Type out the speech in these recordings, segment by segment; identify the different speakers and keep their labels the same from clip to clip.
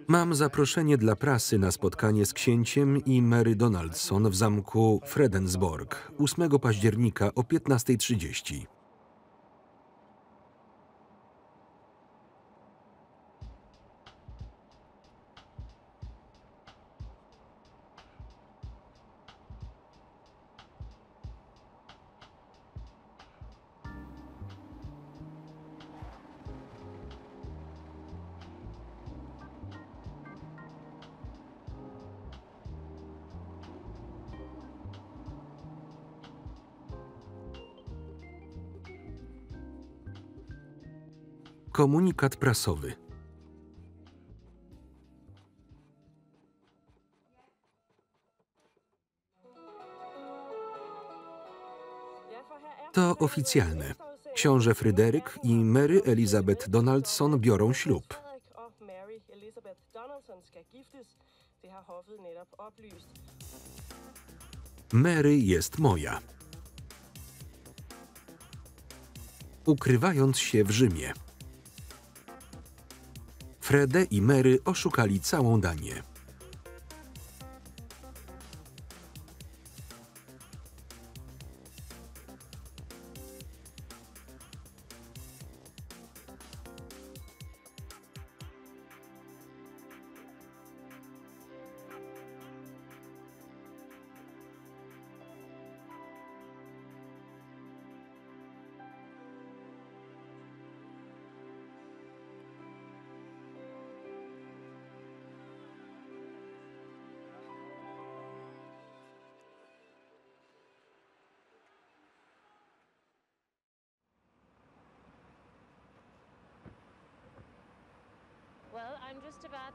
Speaker 1: Mam zaproszenie dla prasy na spotkanie z księciem i Mary Donaldson w zamku Fredensborg 8 października o 15:30. Komunikat prasowy. To oficjalne. Książę Fryderyk i Mary Elizabeth Donaldson biorą ślub. Mary jest moja. Ukrywając się w Rzymie. Fredę i Mary oszukali całą Danię.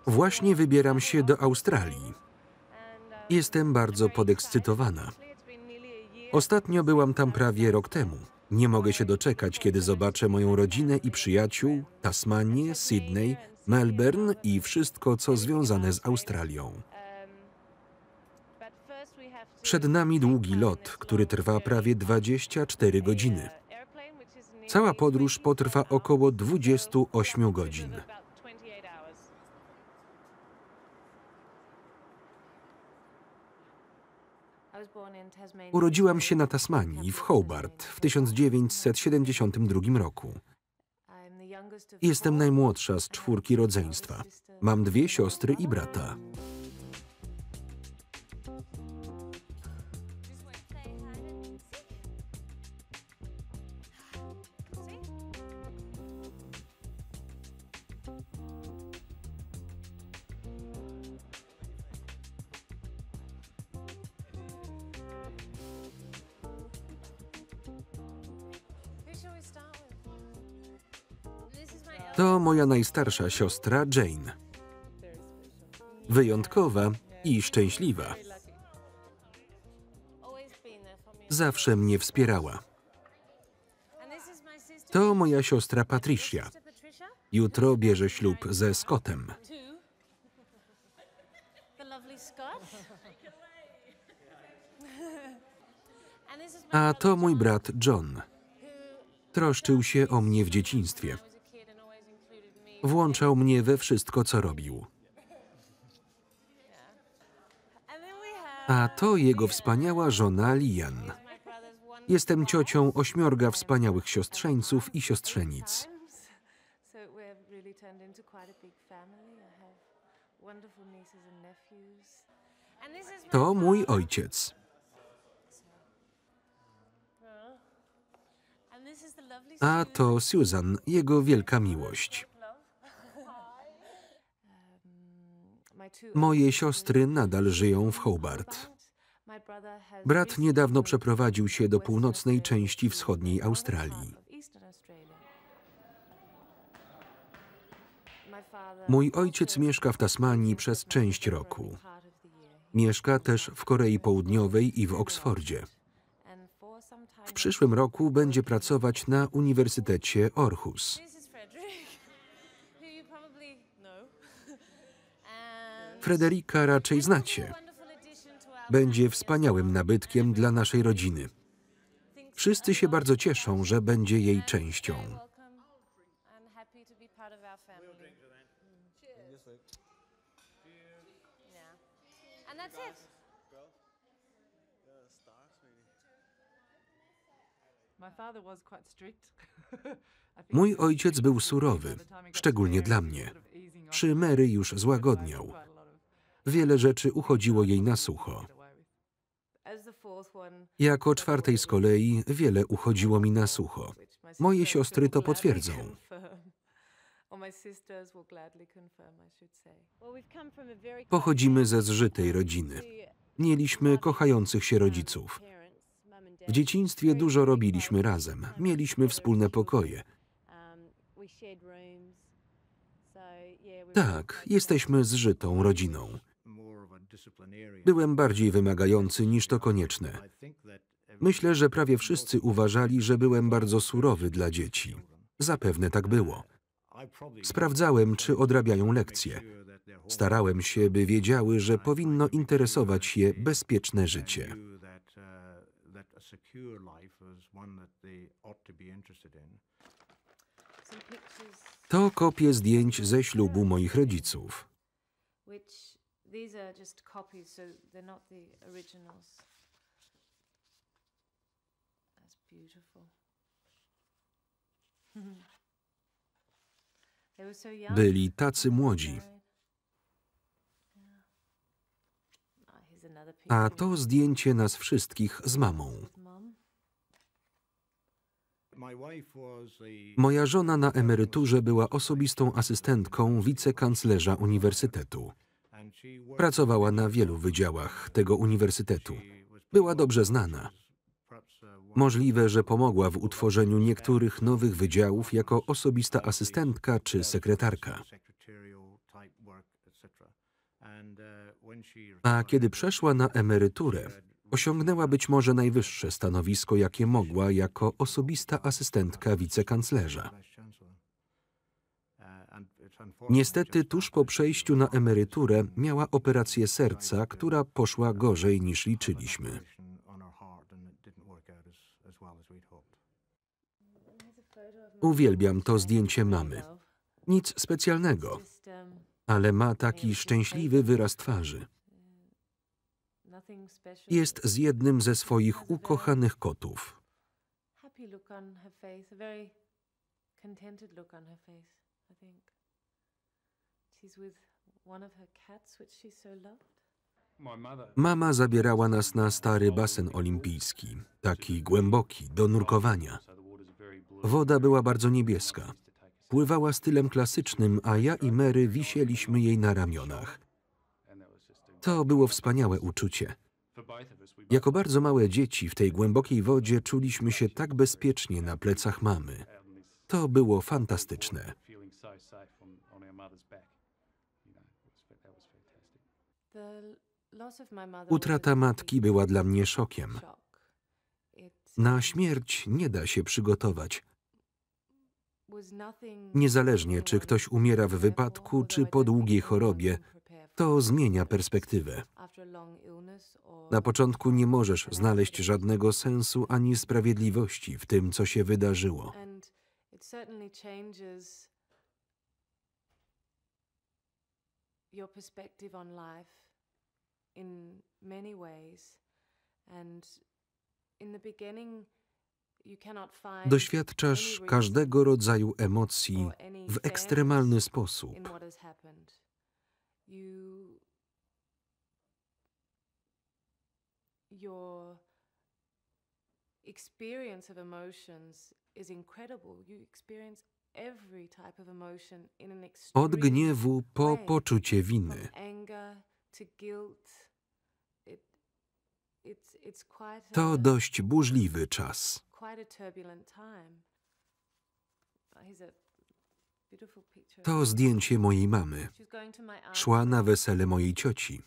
Speaker 1: Właśnie wybieram się do Australii. Jestem bardzo podekscytowana. Ostatnio byłam tam prawie rok temu. Nie mogę się doczekać, kiedy zobaczę moją rodzinę i przyjaciół, Tasmanię, Sydney, Melbourne i wszystko, co związane z Australią. Przed nami długi lot, który trwa prawie 24 godziny. Cała podróż potrwa około 28 godzin. Urodziłam się na Tasmanii, w Hobart, w 1972 roku. Jestem najmłodsza z 4 rodzeństwa. Mam 2 siostry i brata. To moja najstarsza siostra Jane. Wyjątkowa i szczęśliwa. Zawsze mnie wspierała. To moja siostra Patricia. Jutro bierze ślub ze Scottem. A to mój brat John. Troszczył się o mnie w dzieciństwie. Włączał mnie we wszystko, co robił. A to jego wspaniała żona Lian. Jestem ciocią 8 wspaniałych siostrzeńców i siostrzenic. To mój ojciec. A to Susan, jego wielka miłość. Moje siostry nadal żyją w Hobart. Brat niedawno przeprowadził się do północnej części wschodniej Australii. Mój ojciec mieszka w Tasmanii przez część roku. Mieszka też w Korei Południowej i w Oksfordzie. W przyszłym roku będzie pracować na Uniwersytecie Aarhus. Frederika raczej znacie. Będzie wspaniałym nabytkiem dla naszej rodziny. Wszyscy się bardzo cieszą, że będzie jej częścią. Mój ojciec był surowy, szczególnie dla mnie. Przy Mary już złagodniał. Wiele rzeczy uchodziło jej na sucho. Jako czwartej z kolei wiele uchodziło mi na sucho. Moje siostry to potwierdzą. Pochodzimy ze zżytej rodziny. Mieliśmy kochających się rodziców. W dzieciństwie dużo robiliśmy razem. Mieliśmy wspólne pokoje. Tak, jesteśmy zżytą rodziną. Byłem bardziej wymagający niż to konieczne. Myślę, że prawie wszyscy uważali, że byłem bardzo surowy dla dzieci. Zapewne tak było. Sprawdzałem, czy odrabiają lekcje. Starałem się, by wiedziały, że powinno interesować je bezpieczne życie. To kopie zdjęć ze ślubu moich rodziców. Byli tacy młodzi. A to zdjęcie nas wszystkich z mamą. Moja żona na emeryturze była osobistą asystentką wicekanclerza uniwersytetu. Pracowała na wielu wydziałach tego uniwersytetu. Była dobrze znana. Możliwe, że pomogła w utworzeniu niektórych nowych wydziałów jako osobista asystentka czy sekretarka. A kiedy przeszła na emeryturę, osiągnęła być może najwyższe stanowisko, jakie mogła jako osobista asystentka wicekanclerza. Niestety, tuż po przejściu na emeryturę miała operację serca, która poszła gorzej niż liczyliśmy. Uwielbiam to zdjęcie mamy. Nic specjalnego, ale ma taki szczęśliwy wyraz twarzy. Jest z jednym ze swoich ukochanych kotów. Mama zabierała nas na stary basen olimpijski, taki głęboki, do nurkowania. Woda była bardzo niebieska. Pływała stylem klasycznym, a ja i Mary wisieliśmy jej na ramionach. To było wspaniałe uczucie. Jako bardzo małe dzieci w tej głębokiej wodzie czuliśmy się tak bezpiecznie na plecach mamy. To było fantastyczne. Utrata matki była dla mnie szokiem. Na śmierć nie da się przygotować. Niezależnie, czy ktoś umiera w wypadku, czy po długiej chorobie, to zmienia perspektywę. Na początku nie możesz znaleźć żadnego sensu ani sprawiedliwości w tym, co się wydarzyło. Doświadczasz każdego rodzaju emocji w ekstremalny sposób. Od gniewu po poczucie winy. To dość burzliwy czas. To zdjęcie mojej mamy. Szła na wesele mojej cioci.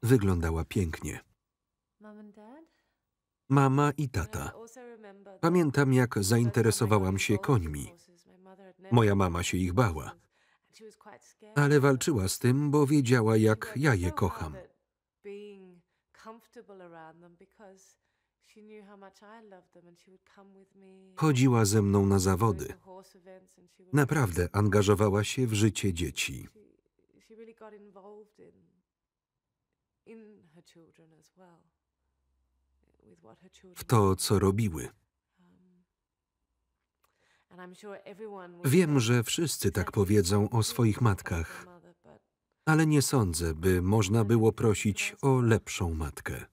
Speaker 1: Wyglądała pięknie. Mama i tata. Pamiętam, jak zainteresowałam się końmi. Moja mama się ich bała. Ale walczyła z tym, bo wiedziała, jak ja je kocham. Chodziła ze mną na zawody. Naprawdę angażowała się w życie dzieci. w to, co robiły. Wiem, że wszyscy tak powiedzą o swoich matkach, ale nie sądzę, by można było prosić o lepszą matkę.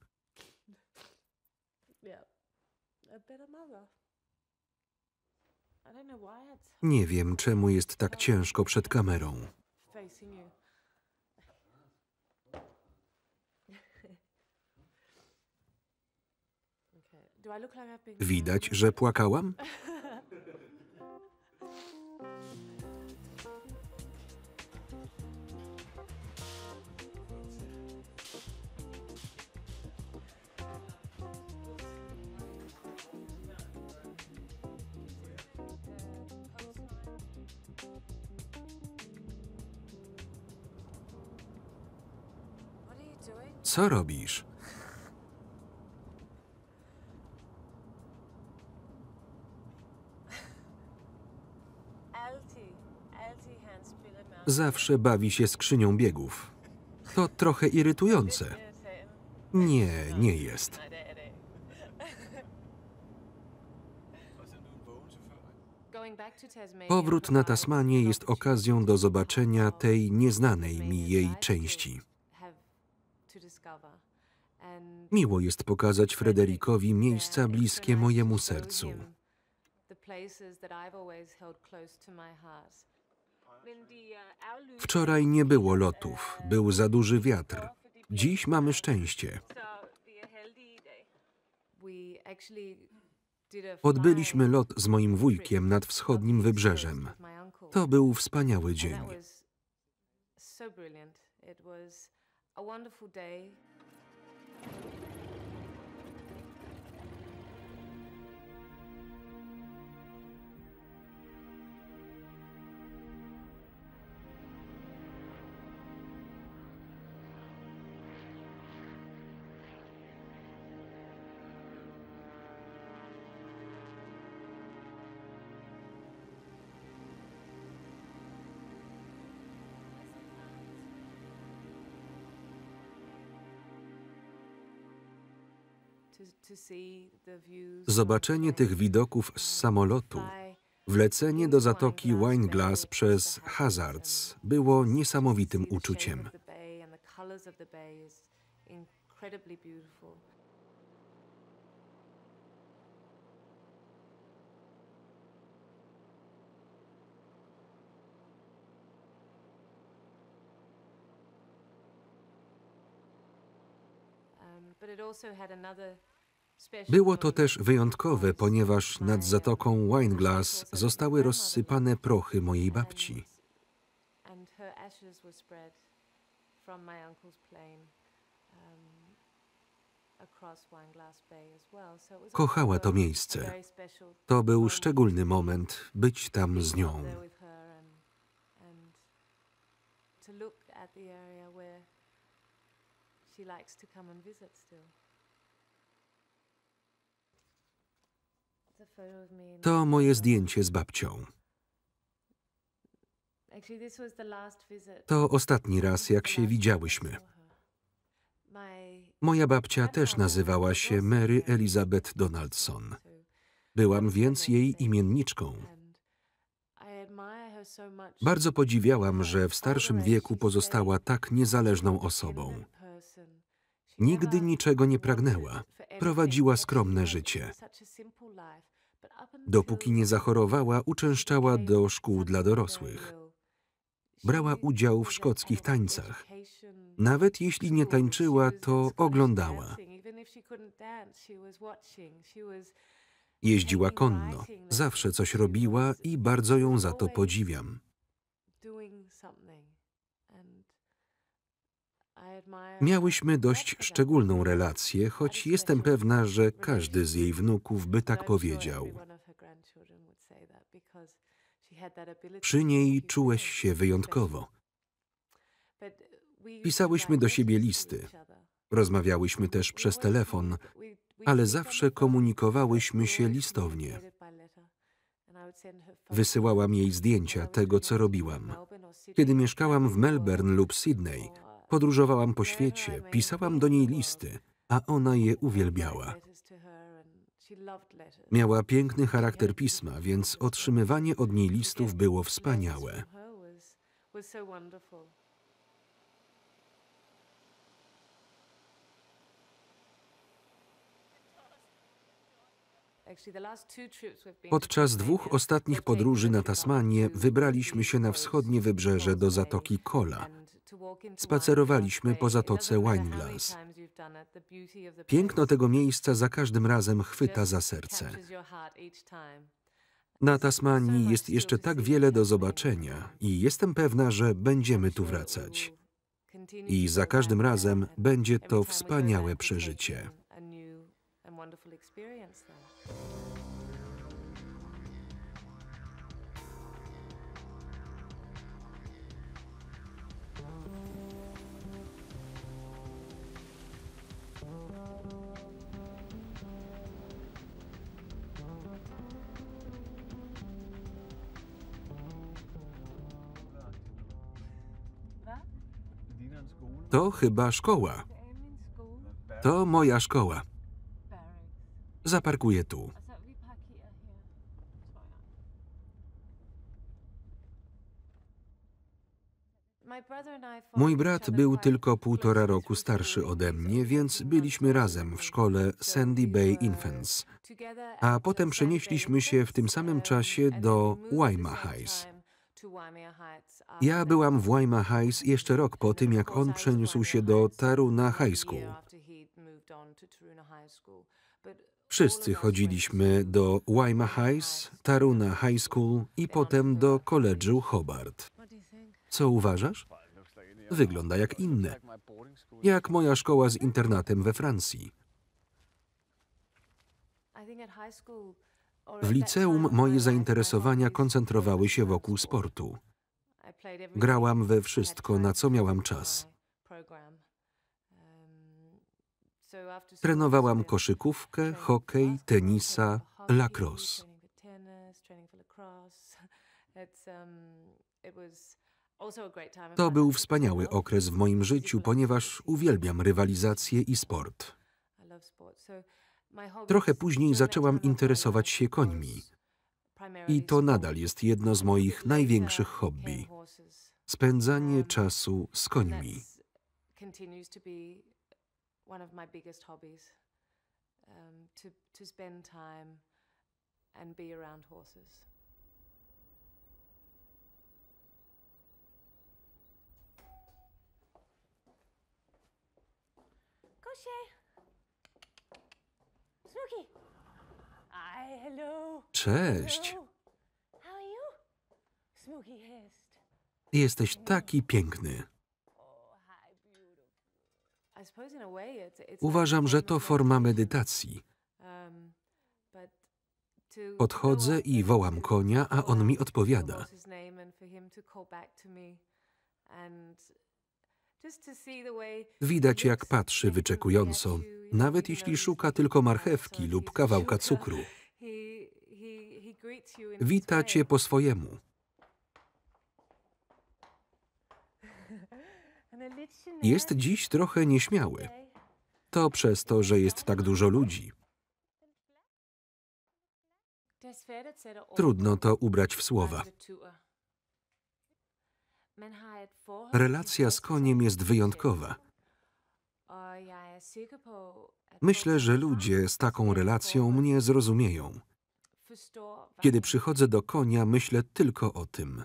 Speaker 1: Nie wiem, czemu jest tak ciężko przed kamerą. Widać, że płakałam? Co robisz? Zawsze bawi się skrzynią biegów. To trochę irytujące. Nie, nie jest. Powrót na Tasmanię jest okazją do zobaczenia tej nieznanej mi jej części. Miło jest pokazać Frederikowi miejsca bliskie mojemu sercu. Wczoraj nie było lotów, był za duży wiatr. Dziś mamy szczęście. Odbyliśmy lot z moim wujkiem nad wschodnim wybrzeżem. To był wspaniały dzień. Zobaczenie tych widoków z samolotu, wlecenie do zatoki Wineglass przez Hazards było niesamowitym uczuciem. Było to też wyjątkowe, ponieważ nad zatoką Wineglass zostały rozsypane prochy mojej babci. Kochała to miejsce. To był szczególny moment być tam z nią. To moje zdjęcie z babcią. To ostatni raz, jak się widziałyśmy. Moja babcia też nazywała się Mary Elizabeth Donaldson. Byłam więc jej imienniczką. Bardzo podziwiałam, że w starszym wieku pozostała tak niezależną osobą. Nigdy niczego nie pragnęła. Prowadziła skromne życie. Dopóki nie zachorowała, uczęszczała do szkół dla dorosłych. Brała udział w szkockich tańcach. Nawet jeśli nie tańczyła, to oglądała. Jeździła konno, zawsze coś robiła i bardzo ją za to podziwiam. Miałyśmy dość szczególną relację, choć jestem pewna, że każdy z jej wnuków by tak powiedział. Przy niej czułeś się wyjątkowo. Pisałyśmy do siebie listy. Rozmawiałyśmy też przez telefon, ale zawsze komunikowałyśmy się listownie. Wysyłałam jej zdjęcia tego, co robiłam. Kiedy mieszkałam w Melbourne lub Sydney, podróżowałam po świecie, pisałam do niej listy, a ona je uwielbiała. Miała piękny charakter pisma, więc otrzymywanie od niej listów było wspaniałe. Podczas 2 ostatnich podróży na Tasmanię wybraliśmy się na wschodnie wybrzeże do Zatoki Kola. Spacerowaliśmy po zatoce Wineglass. Piękno tego miejsca za każdym razem chwyta za serce. Na Tasmanii jest jeszcze tak wiele do zobaczenia i jestem pewna, że będziemy tu wracać. I za każdym razem będzie to wspaniałe przeżycie. To chyba szkoła. To moja szkoła. Zaparkuję tu. Mój brat był tylko 1,5 roku starszy ode mnie, więc byliśmy razem w szkole Sandy Bay Infants, a potem przenieśliśmy się w tym samym czasie do Waima Heights. Ja byłam w Waima Heights jeszcze rok po tym, jak on przeniósł się do Taruna High School. Wszyscy chodziliśmy do Waima Heights, Taruna High School i potem do koledżu Hobart. Co uważasz? Wygląda jak inne. Jak moja szkoła z internatem we Francji. W liceum moje zainteresowania koncentrowały się wokół sportu. Grałam we wszystko, na co miałam czas. Trenowałam koszykówkę, hokej, tenisa, lacrosse. To był wspaniały okres w moim życiu, ponieważ uwielbiam rywalizację i sport. Trochę później zaczęłam interesować się końmi. I to nadal jest jedno z moich największych hobby. Spędzanie czasu z końmi. Cześć. Jesteś taki piękny. Uważam, że to forma medytacji. Podchodzę i wołam konia, a on mi odpowiada. Widać, jak patrzy wyczekująco, nawet jeśli szuka tylko marchewki lub kawałka cukru. Wita cię po swojemu. Jest dziś trochę nieśmiały. To przez to, że jest tak dużo ludzi. Trudno to ubrać w słowa. Relacja z koniem jest wyjątkowa. Myślę, że ludzie z taką relacją mnie zrozumieją. Kiedy przychodzę do konia, myślę tylko o tym.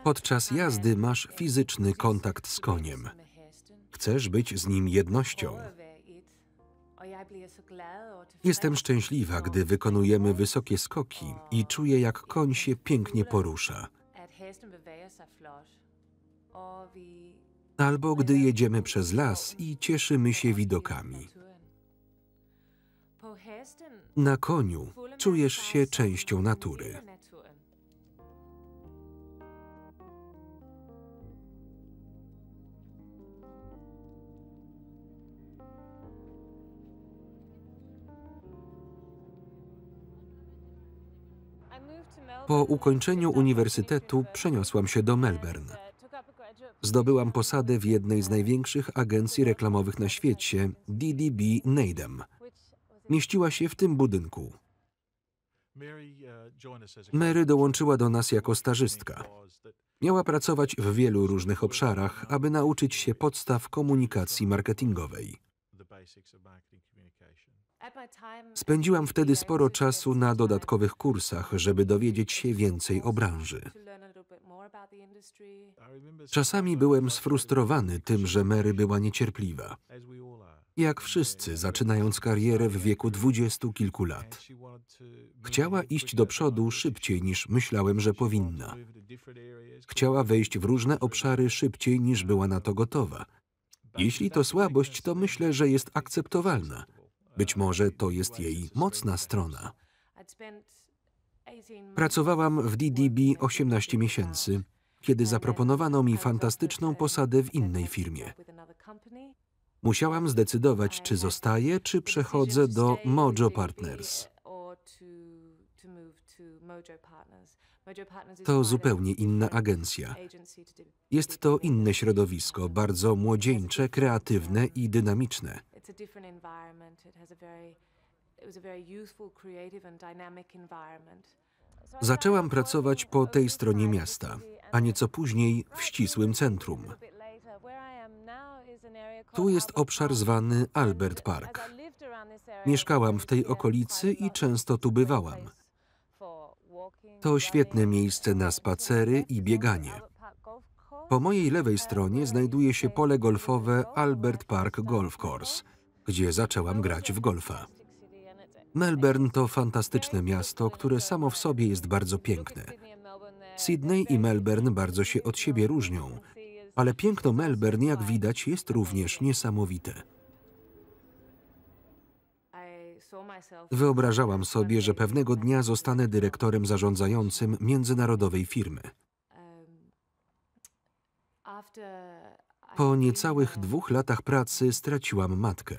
Speaker 1: Podczas jazdy masz fizyczny kontakt z koniem. Chcesz być z nim jednością. Jestem szczęśliwa, gdy wykonujemy wysokie skoki i czuję, jak koń się pięknie porusza. Albo gdy jedziemy przez las i cieszymy się widokami. Na koniu czujesz się częścią natury. Po ukończeniu uniwersytetu przeniosłam się do Melbourne. Zdobyłam posadę w jednej z największych agencji reklamowych na świecie, DDB Needham. Mieściła się w tym budynku. Mary dołączyła do nas jako stażystka. Miała pracować w wielu różnych obszarach, aby nauczyć się podstaw komunikacji marketingowej. Spędziłam wtedy sporo czasu na dodatkowych kursach, żeby dowiedzieć się więcej o branży. Czasami byłem sfrustrowany tym, że Mary była niecierpliwa. Jak wszyscy, zaczynając karierę w wieku 20 kilku lat. Chciała iść do przodu szybciej niż myślałem, że powinna. Chciała wejść w różne obszary szybciej niż była na to gotowa. Jeśli to słabość, to myślę, że jest akceptowalna. Być może to jest jej mocna strona. Pracowałam w DDB 18 miesięcy, kiedy zaproponowano mi fantastyczną posadę w innej firmie. Musiałam zdecydować, czy zostaję, czy przechodzę do Mojo Partners. To zupełnie inna agencja. Jest to inne środowisko, bardzo młodzieńcze, kreatywne i dynamiczne. Zaczęłam pracować po tej stronie miasta, a nieco później w ścisłym centrum. Tu jest obszar zwany Albert Park. Mieszkałam w tej okolicy i często tu bywałam. To świetne miejsce na spacery i bieganie. Po mojej lewej stronie znajduje się pole golfowe Albert Park Golf Course, gdzie zaczęłam grać w golfa. Melbourne to fantastyczne miasto, które samo w sobie jest bardzo piękne. Sydney i Melbourne bardzo się od siebie różnią, ale piękno Melbourne, jak widać, jest również niesamowite. Wyobrażałam sobie, że pewnego dnia zostanę dyrektorem zarządzającym międzynarodowej firmy. Po niecałych 2 latach pracy straciłam matkę.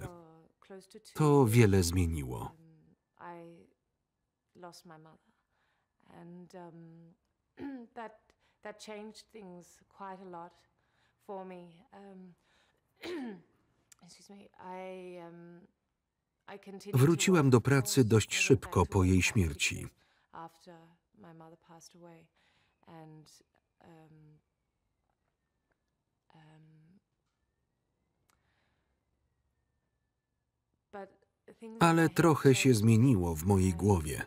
Speaker 1: To wiele zmieniło. Wróciłam do pracy dość szybko po jej śmierci. Ale trochę się zmieniło w mojej głowie.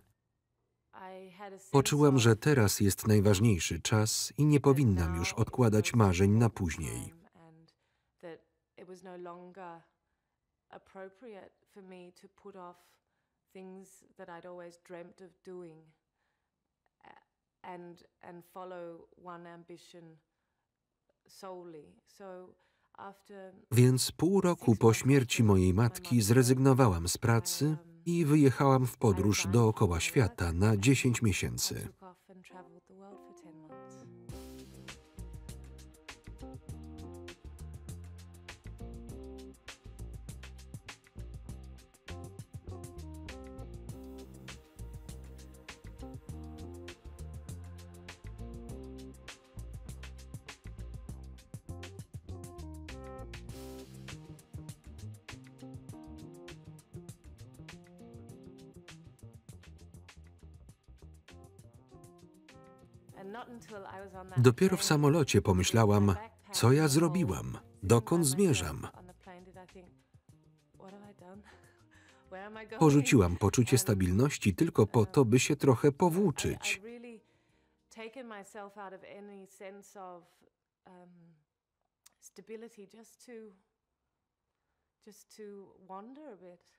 Speaker 1: Poczułam, że teraz jest najważniejszy czas i nie powinnam już odkładać marzeń na później. Więc pół roku po śmierci mojej matki zrezygnowałam z pracy i wyjechałam w podróż dookoła świata na 10 miesięcy. Dopiero w samolocie pomyślałam, co ja zrobiłam, dokąd zmierzam. Porzuciłam poczucie stabilności tylko po to, by się trochę powłóczyć.
Speaker 2: taken myself out of any sense of stability just to wander a bit.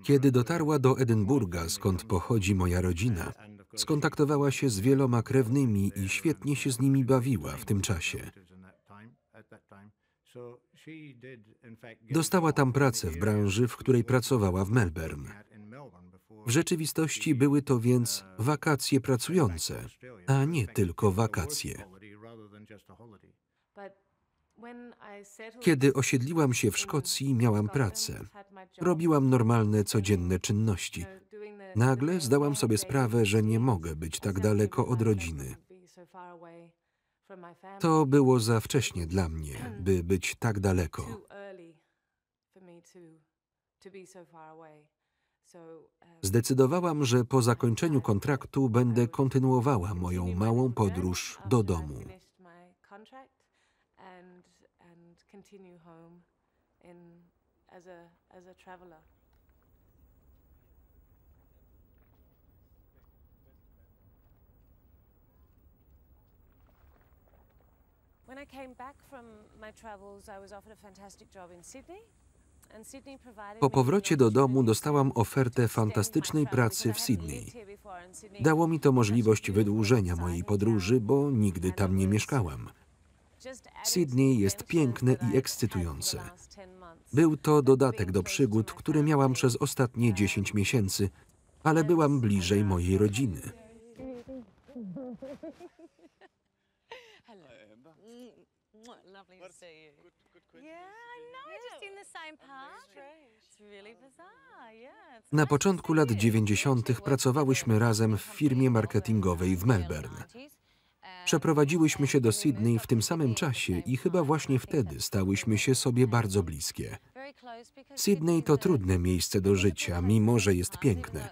Speaker 1: Kiedy dotarła do Edynburga, skąd pochodzi moja rodzina, skontaktowała się z wieloma krewnymi i świetnie się z nimi bawiła w tym czasie. Dostała tam pracę w branży, w której pracowała w Melbourne. W rzeczywistości były to więc wakacje pracujące, a nie tylko wakacje. Kiedy osiedliłam się w Szkocji, miałam pracę. Robiłam normalne, codzienne czynności. Nagle zdałam sobie sprawę, że nie mogę być tak daleko od rodziny. To było za wcześnie dla mnie, by być tak daleko. Zdecydowałam, że po zakończeniu kontraktu będę kontynuowała moją małą podróż do domu.
Speaker 2: When I came back from my travels, I was offered a fantastic job in Sydney.
Speaker 1: Po powrocie do domu dostałam ofertę fantastycznej pracy w Sydney. Dało mi to możliwość wydłużenia mojej podróży, bo nigdy tam nie mieszkałam. Sydney jest piękne i ekscytujące. Był to dodatek do przygód, które miałam przez ostatnie 10 miesięcy, ale byłam bliżej mojej rodziny.
Speaker 3: Lovely to see you. Yeah, I know, just in the same park. It's really bizarre, yeah.
Speaker 1: Na początku lat 90. pracowałyśmy razem w firmie marketingowej w Melbourne. Przeprowadziłyśmy się do Sydney w tym samym czasie i chyba właśnie wtedy stałyśmy się sobie bardzo bliskie. Sydney to trudne miejsce do życia, mimo że jest piękne.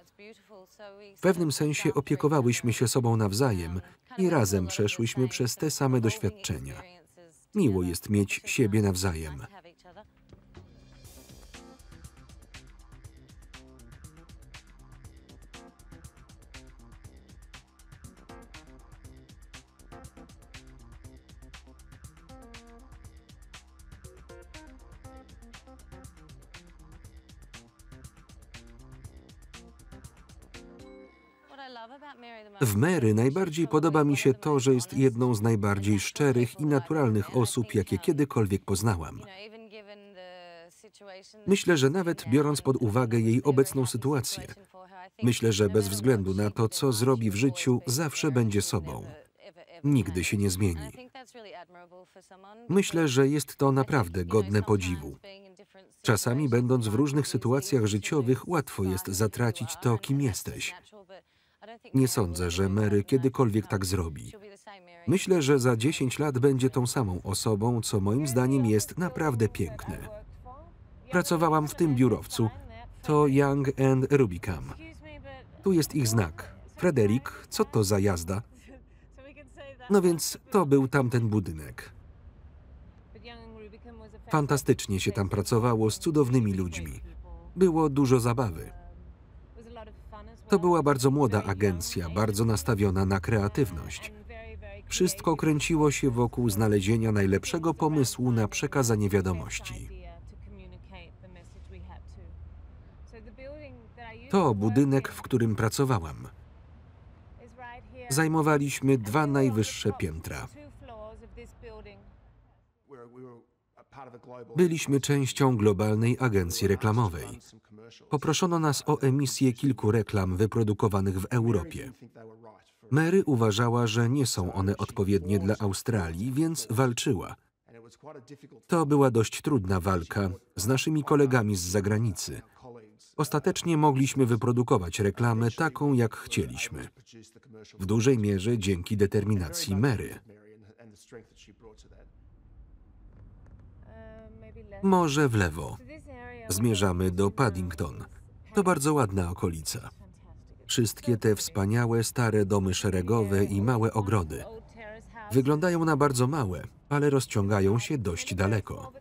Speaker 1: W pewnym sensie opiekowałyśmy się sobą nawzajem i razem przeszłyśmy przez te same doświadczenia. Miło jest mieć siebie nawzajem. W Mary najbardziej podoba mi się to, że jest jedną z najbardziej szczerych i naturalnych osób, jakie kiedykolwiek poznałam. Myślę, że nawet biorąc pod uwagę jej obecną sytuację, myślę, że bez względu na to, co zrobi w życiu, zawsze będzie sobą. Nigdy się nie zmieni. Myślę, że jest to naprawdę godne podziwu. Czasami, będąc w różnych sytuacjach życiowych, łatwo jest zatracić to, kim jesteś. Nie sądzę, że Mary kiedykolwiek tak zrobi. Myślę, że za 10 lat będzie tą samą osobą, co moim zdaniem jest naprawdę piękne. Pracowałam w tym biurowcu. To Young & Rubicam. Tu jest ich znak. Frederick, co to za jazda? No więc to był tamten budynek. Fantastycznie się tam pracowało z cudownymi ludźmi. Było dużo zabawy. To była bardzo młoda agencja, bardzo nastawiona na kreatywność. Wszystko kręciło się wokół znalezienia najlepszego pomysłu na przekazanie wiadomości. To budynek, w którym pracowałam. Zajmowaliśmy 2 najwyższe piętra. Byliśmy częścią globalnej agencji reklamowej. Poproszono nas o emisję kilku reklam wyprodukowanych w Europie. Mary uważała, że nie są one odpowiednie dla Australii, więc walczyła. To była dość trudna walka z naszymi kolegami z zagranicy. Ostatecznie mogliśmy wyprodukować reklamę taką, jak chcieliśmy. W dużej mierze dzięki determinacji Mary. Może w lewo. Zmierzamy do Paddington. To bardzo ładna okolica. Wszystkie te wspaniałe, stare domy szeregowe i małe ogrody. Wyglądają na bardzo małe, ale rozciągają się dość daleko.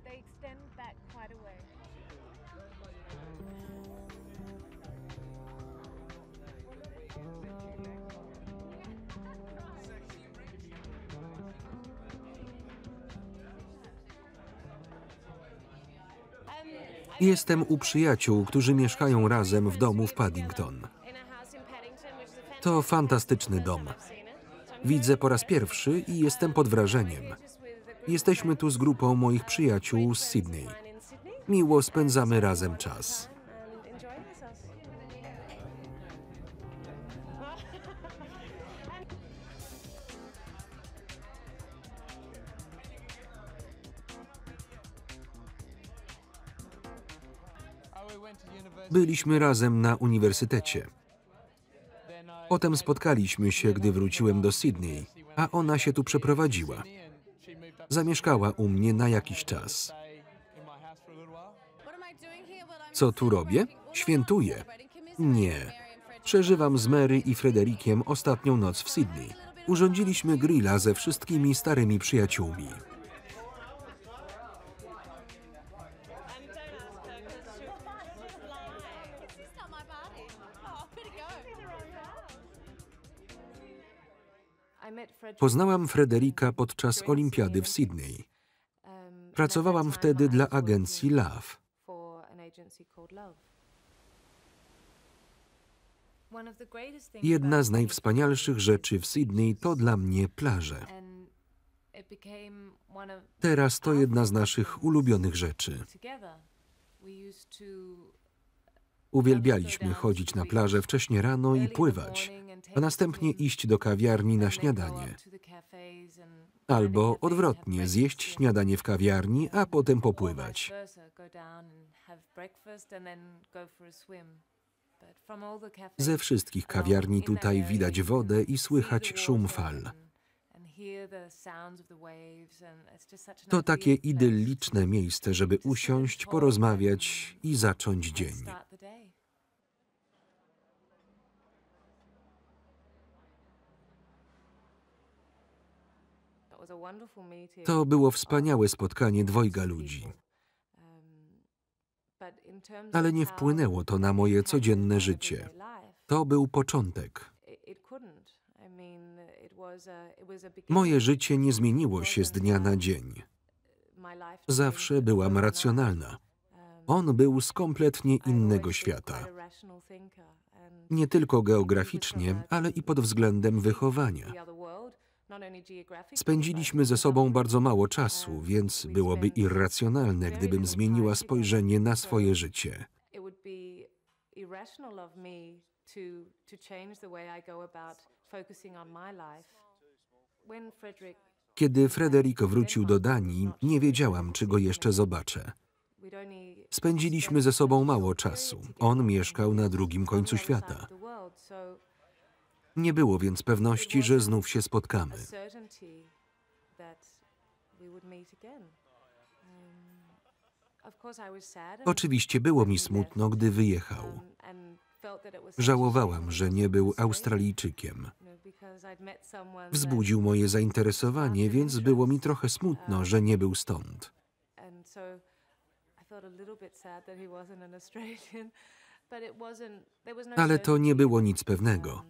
Speaker 1: Jestem u przyjaciół, którzy mieszkają razem w domu w Paddington. To fantastyczny dom. Widzę po raz pierwszy i jestem pod wrażeniem. Jesteśmy tu z grupą moich przyjaciół z Sydney. Miło spędzamy razem czas. Byliśmy razem na uniwersytecie. Potem spotkaliśmy się, gdy wróciłem do Sydney, a ona się tu przeprowadziła. Zamieszkała u mnie na jakiś czas. Co tu robię? Świętuję. Nie. Przeżywam z Mary i Frederikiem ostatnią noc w Sydney. Urządziliśmy grilla ze wszystkimi starymi przyjaciółmi. Poznałam Frederika podczas olimpiady w Sydney. Pracowałam wtedy dla agencji Love. Jedna z najwspanialszych rzeczy w Sydney to dla mnie plaże. Teraz to jedna z naszych ulubionych rzeczy. Uwielbialiśmy chodzić na plażę wcześnie rano i pływać, a następnie iść do kawiarni na śniadanie. Albo odwrotnie, zjeść śniadanie w kawiarni, a potem popływać. Ze wszystkich kawiarni tutaj widać wodę i słychać szum fal. To takie idylliczne miejsce, żeby usiąść, porozmawiać i zacząć dzień. To było wspaniałe spotkanie dwojga ludzi. Ale nie wpłynęło to na moje codzienne życie. To był początek. Moje życie nie zmieniło się z dnia na dzień. Zawsze byłam racjonalna. On był z kompletnie innego świata. Nie tylko geograficznie, ale i pod względem wychowania. Spędziliśmy ze sobą bardzo mało czasu, więc byłoby irracjonalne, gdybym zmieniła spojrzenie na swoje życie. Kiedy Frederick wrócił do Danii, nie wiedziałam, czy go jeszcze zobaczę. Spędziliśmy ze sobą mało czasu. On mieszkał na drugim końcu świata. Nie było więc pewności, że znów się spotkamy. Oczywiście było mi smutno, gdy wyjechał. Żałowałam, że nie był Australijczykiem. Wzbudził moje zainteresowanie, więc było mi trochę smutno, że nie był stąd. Ale to nie było nic pewnego.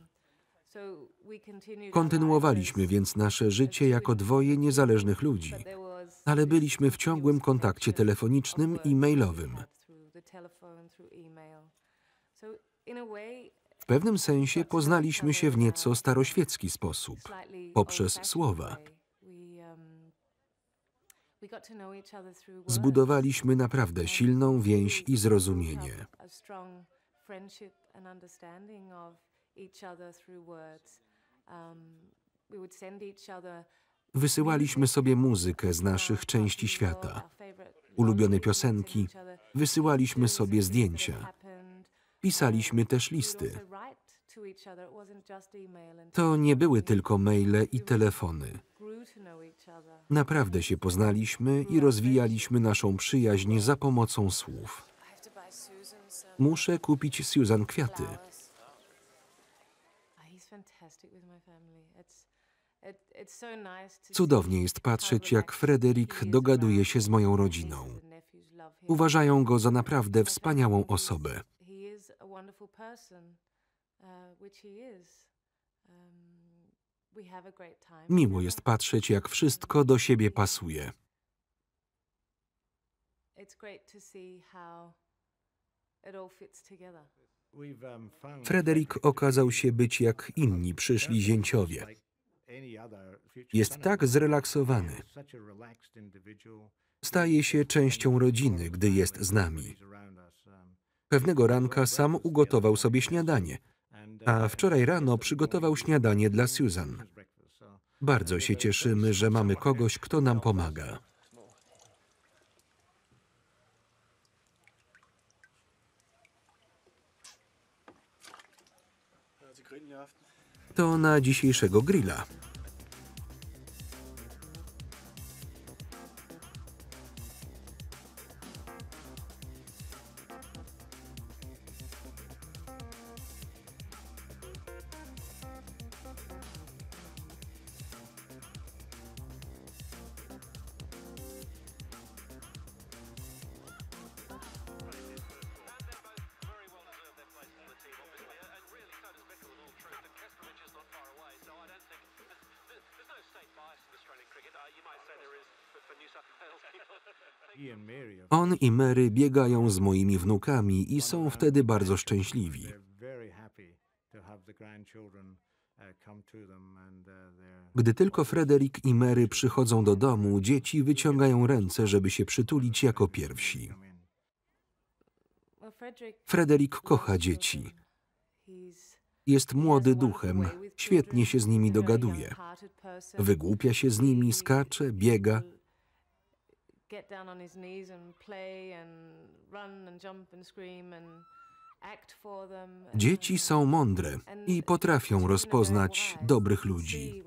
Speaker 1: Kontynuowaliśmy więc nasze życie jako dwoje niezależnych ludzi, ale byliśmy w ciągłym kontakcie telefonicznym i mailowym. W pewnym sensie poznaliśmy się w nieco staroświecki sposób, poprzez słowa. Zbudowaliśmy naprawdę silną więź i zrozumienie. Wysyłaliśmy sobie muzykę z naszych części świata, ulubione piosenki, wysyłaliśmy sobie zdjęcia. Pisaliśmy też listy. To nie były tylko maile i telefony. Naprawdę się poznaliśmy i rozwijaliśmy naszą przyjaźń za pomocą słów. Muszę kupić Susan kwiaty. Cudownie jest patrzeć, jak Frederick dogaduje się z moją rodziną. Uważają go za naprawdę wspaniałą osobę. Miło jest patrzeć, jak wszystko do siebie pasuje.
Speaker 2: it all fits together.
Speaker 1: Frederick okazał się być jak inni przyszli zięciowie. Jest tak zrelaksowany. Staje się częścią rodziny, gdy jest z nami. Pewnego ranka sam ugotował sobie śniadanie, a wczoraj rano przygotował śniadanie dla Susan. Bardzo się cieszymy, że mamy kogoś, kto nam pomaga. To na dzisiejszego grilla. On i Mary biegają z moimi wnukami i są wtedy bardzo szczęśliwi. Gdy tylko Frederick i Mary przychodzą do domu, dzieci wyciągają ręce, żeby się przytulić jako pierwsi. Frederick kocha dzieci. Jest młody duchem, świetnie się z nimi dogaduje. Wygłupia się z nimi, skacze, biega.
Speaker 2: Get down on his knees and play and run and jump and scream and act for them.
Speaker 1: Dzieci są mądre i potrafią rozpoznać dobrych ludzi.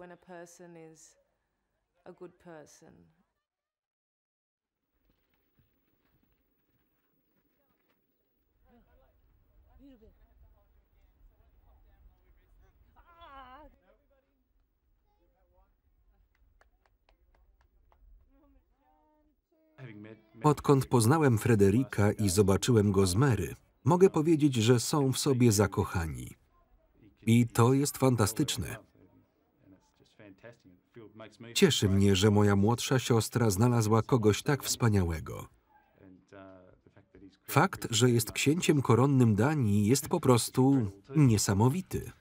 Speaker 1: Odkąd poznałem Fredericka i zobaczyłem go z Mary, mogę powiedzieć, że są w sobie zakochani. I to jest fantastyczne. Cieszy mnie, że moja młodsza siostra znalazła kogoś tak wspaniałego. Fakt, że jest księciem koronnym Danii, jest po prostu niesamowity.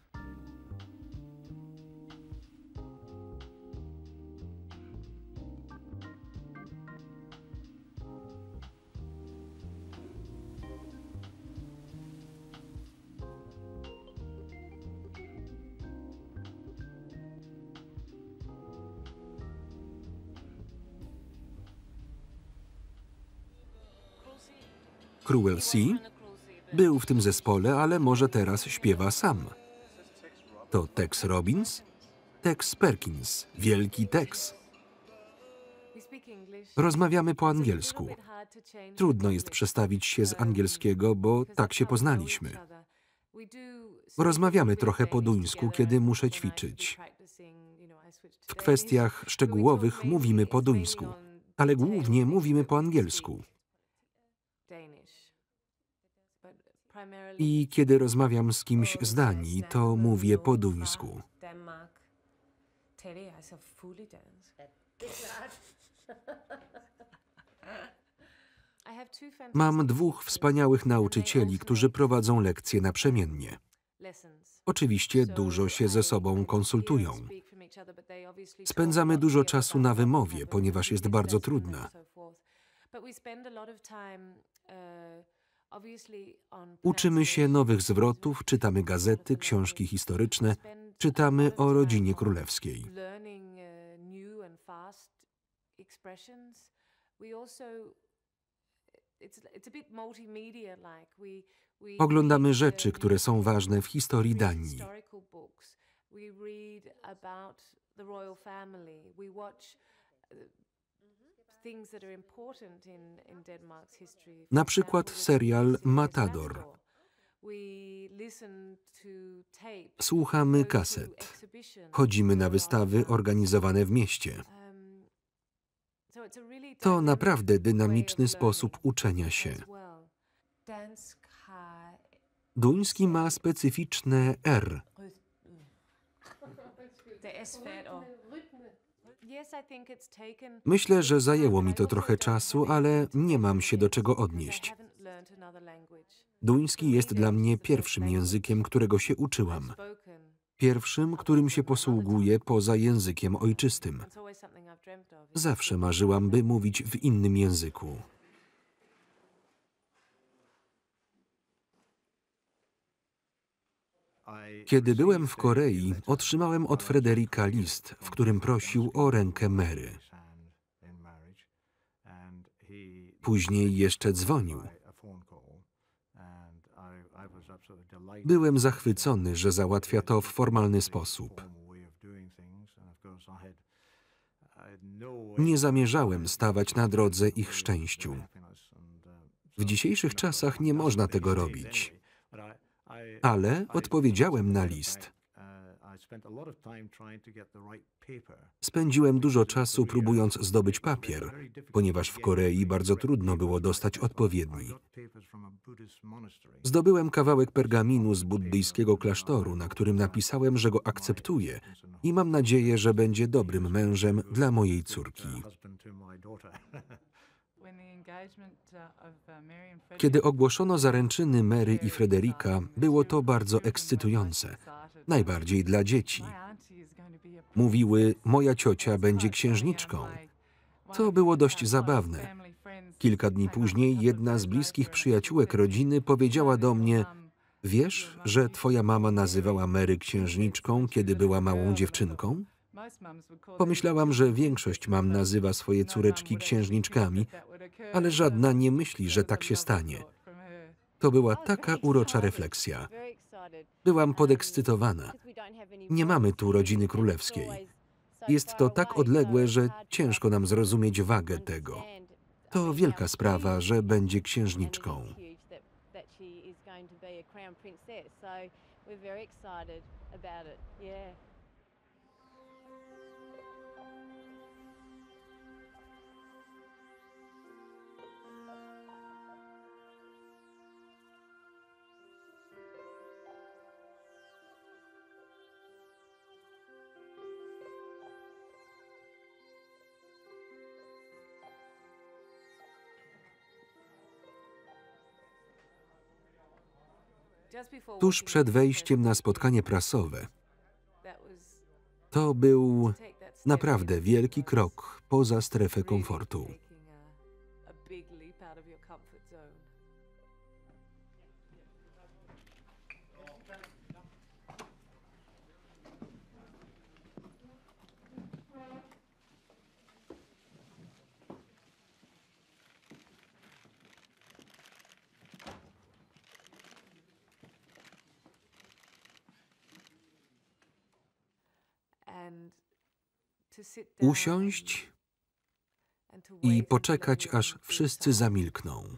Speaker 1: Cruel Sea był w tym zespole, ale może teraz śpiewa sam. To Tex Robbins? Tex Perkins, wielki Tex. Rozmawiamy po angielsku. Trudno jest przestawić się z angielskiego, bo tak się poznaliśmy. Rozmawiamy trochę po duńsku, kiedy muszę ćwiczyć. W kwestiach szczegółowych mówimy po duńsku, ale głównie mówimy po angielsku. I kiedy rozmawiam z kimś z Danii, to mówię po duńsku. Mam dwóch wspaniałych nauczycieli, którzy prowadzą lekcje naprzemiennie. Oczywiście dużo się ze sobą konsultują. Spędzamy dużo czasu na wymowie, ponieważ jest bardzo trudna. Uczymy się nowych zwrotów, czytamy gazety, książki historyczne, czytamy o rodzinie królewskiej. Oglądamy rzeczy, które są ważne w historii Danii. Na przykład serial Matador. Słuchamy kaset. Chodzimy na wystawy organizowane w mieście. To naprawdę dynamiczny sposób uczenia się. Duński ma specyficzne R. Myślę, że zajęło mi to trochę czasu, ale nie mam się do czego odnieść. Duński jest dla mnie pierwszym językiem, którego się uczyłam. Pierwszym, którym się posługuję poza językiem ojczystym. Zawsze marzyłam, by mówić w innym języku. Kiedy byłem w Korei, otrzymałem od Frederika list, w którym prosił o rękę Mary. Później jeszcze dzwonił. Byłem zachwycony, że załatwia to w formalny sposób. Nie zamierzałem stawać na drodze ich szczęściu. W dzisiejszych czasach nie można tego robić. Ale odpowiedziałem na list. Spędziłem dużo czasu próbując zdobyć papier, ponieważ w Korei bardzo trudno było dostać odpowiedni. Zdobyłem kawałek pergaminu z buddyjskiego klasztoru, na którym napisałem, że go akceptuję i mam nadzieję, że będzie dobrym mężem dla mojej córki. Kiedy ogłoszono zaręczyny Mary i Frederika, było to bardzo ekscytujące, najbardziej dla dzieci. Mówiły, moja ciocia będzie księżniczką. To było dość zabawne. Kilka dni później jedna z bliskich przyjaciółek rodziny powiedziała do mnie, wiesz, że twoja mama nazywała Mary księżniczką, kiedy była małą dziewczynką? Pomyślałam, że większość mam nazywa swoje córeczki księżniczkami, ale żadna nie myśli, że tak się stanie. To była taka urocza refleksja. Byłam podekscytowana. Nie mamy tu rodziny królewskiej. Jest to tak odległe, że ciężko nam zrozumieć wagę tego. To wielka sprawa, że będzie księżniczką. Tuż przed wejściem na spotkanie prasowe, to był naprawdę wielki krok poza strefę komfortu. Usiąść i poczekać, aż wszyscy zamilkną.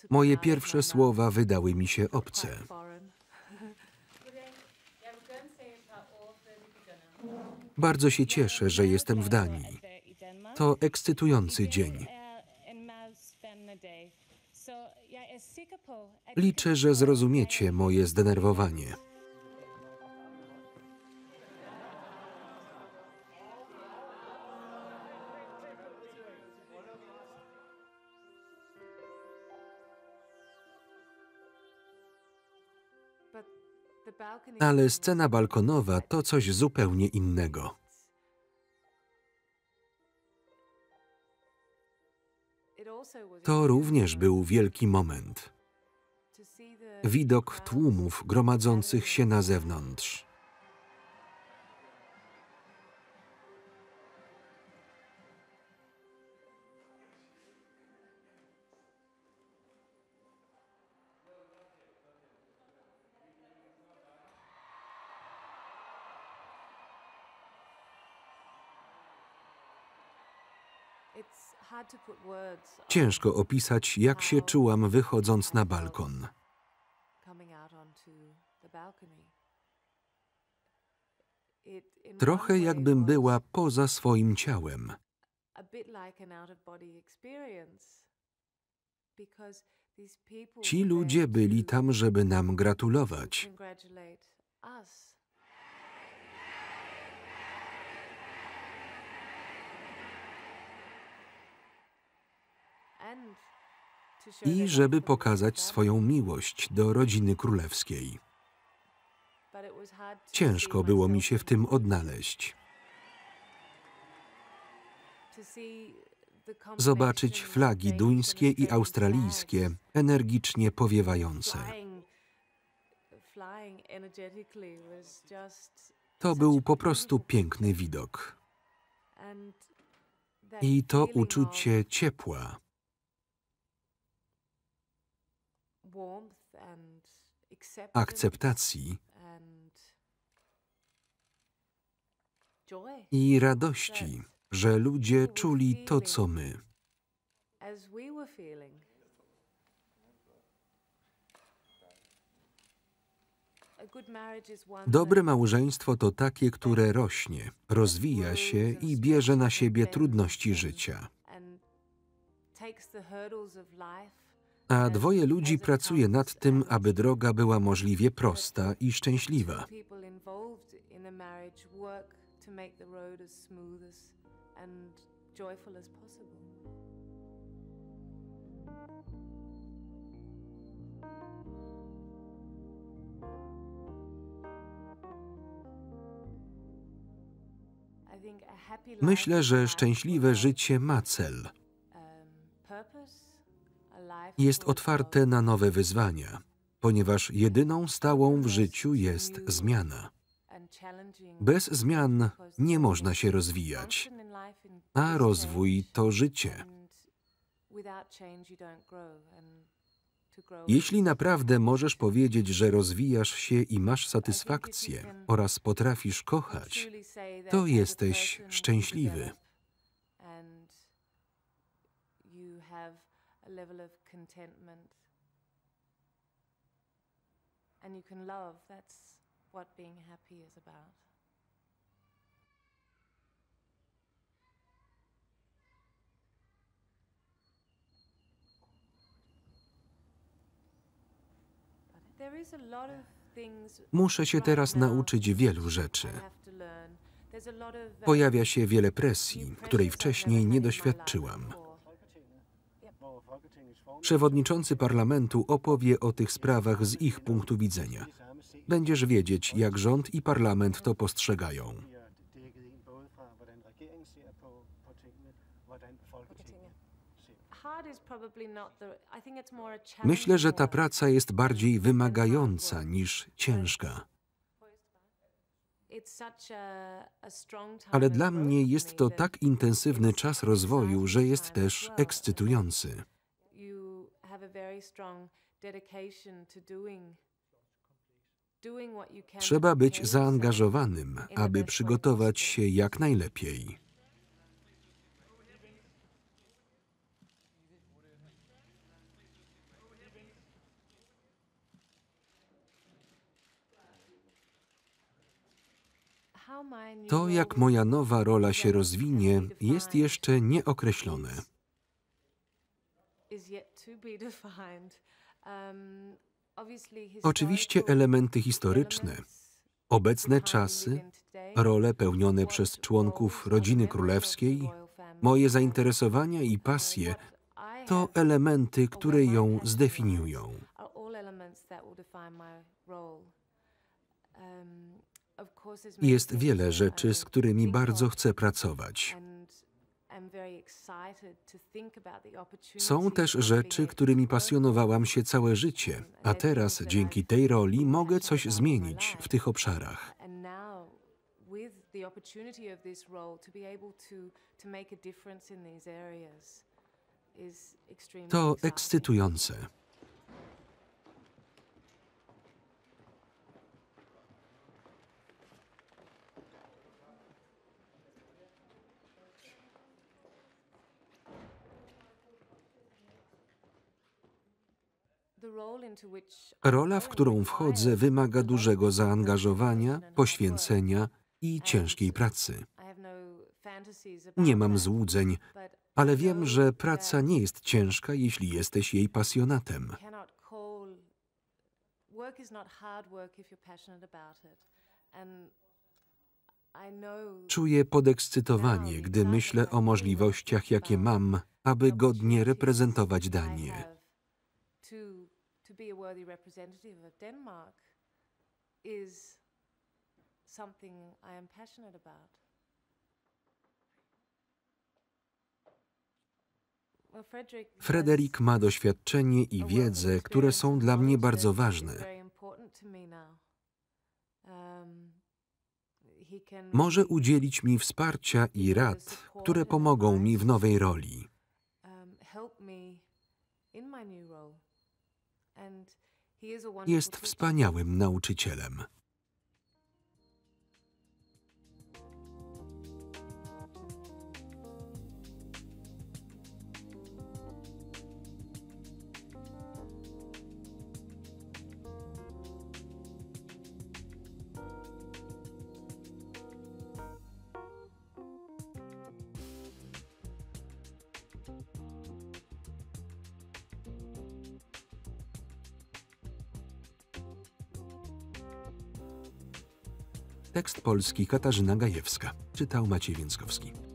Speaker 1: Moje pierwsze słowa wydały mi się obce. Bardzo się cieszę, że jestem w Danii. To ekscytujący dzień. Liczę, że zrozumiecie moje zdenerwowanie. Ale scena balkonowa to coś zupełnie innego. To również był wielki moment. Widok tłumów gromadzących się na zewnątrz. Ciężko opisać, jak się czułam, wychodząc na balkon. Trochę jakbym była poza swoim ciałem. Ci ludzie byli tam, żeby nam gratulować. i żeby pokazać swoją miłość do rodziny królewskiej. Ciężko było mi się w tym odnaleźć. Zobaczyć flagi duńskie i australijskie, energicznie powiewające. To był po prostu piękny widok. I to uczucie ciepła, akceptacji i radości, że ludzie czuli to, co my. Dobre małżeństwo to takie, które rośnie, rozwija się i bierze na siebie trudności życia. A dwoje ludzi pracuje nad tym, aby droga była możliwie prosta i szczęśliwa. Myślę, że szczęśliwe życie ma cel. Jest otwarte na nowe wyzwania, ponieważ jedyną stałą w życiu jest zmiana. Bez zmian nie można się rozwijać, a rozwój to życie. Jeśli naprawdę możesz powiedzieć, że rozwijasz się i masz satysfakcję oraz potrafisz kochać, to jesteś szczęśliwy. Muszę się teraz nauczyć wielu rzeczy. Pojawia się wiele presji, której wcześniej nie doświadczyłam. Przewodniczący parlamentu opowie o tych sprawach z ich punktu widzenia. Będziesz wiedzieć, jak rząd i parlament to postrzegają. Myślę, że ta praca jest bardziej wymagająca niż ciężka. Ale dla mnie jest to tak intensywny czas rozwoju, że jest też ekscytujący. Trzeba być zaangażowanym, aby przygotować się jak najlepiej. To, jak moja nowa rola się rozwinie, jest jeszcze nieokreślone. Oczywiście elementy historyczne, obecne czasy, role pełnione przez członków rodziny królewskiej, moje zainteresowania i pasje to elementy, które ją zdefiniują. Jest wiele rzeczy, z którymi bardzo chcę pracować. Są też rzeczy, którymi pasjonowałam się całe życie, a teraz dzięki tej roli mogę coś zmienić w tych obszarach. To ekscytujące. Rola, w którą wchodzę, wymaga dużego zaangażowania, poświęcenia i ciężkiej pracy. Nie mam złudzeń, ale wiem, że praca nie jest ciężka, jeśli jesteś jej pasjonatem. Czuję podekscytowanie, gdy myślę o możliwościach, jakie mam, aby godnie reprezentować Danię.
Speaker 2: To be a worthy representative of Denmark is something I am passionate about.
Speaker 1: Frederick ma doświadczenie i wiedzę, które są dla mnie bardzo ważne. Może udzielić mi wsparcia i rad, które pomogą mi w nowej roli. Jest wspaniałym nauczycielem. Tekst polski Katarzyna Gajewska. Czytał Maciej Więckowski.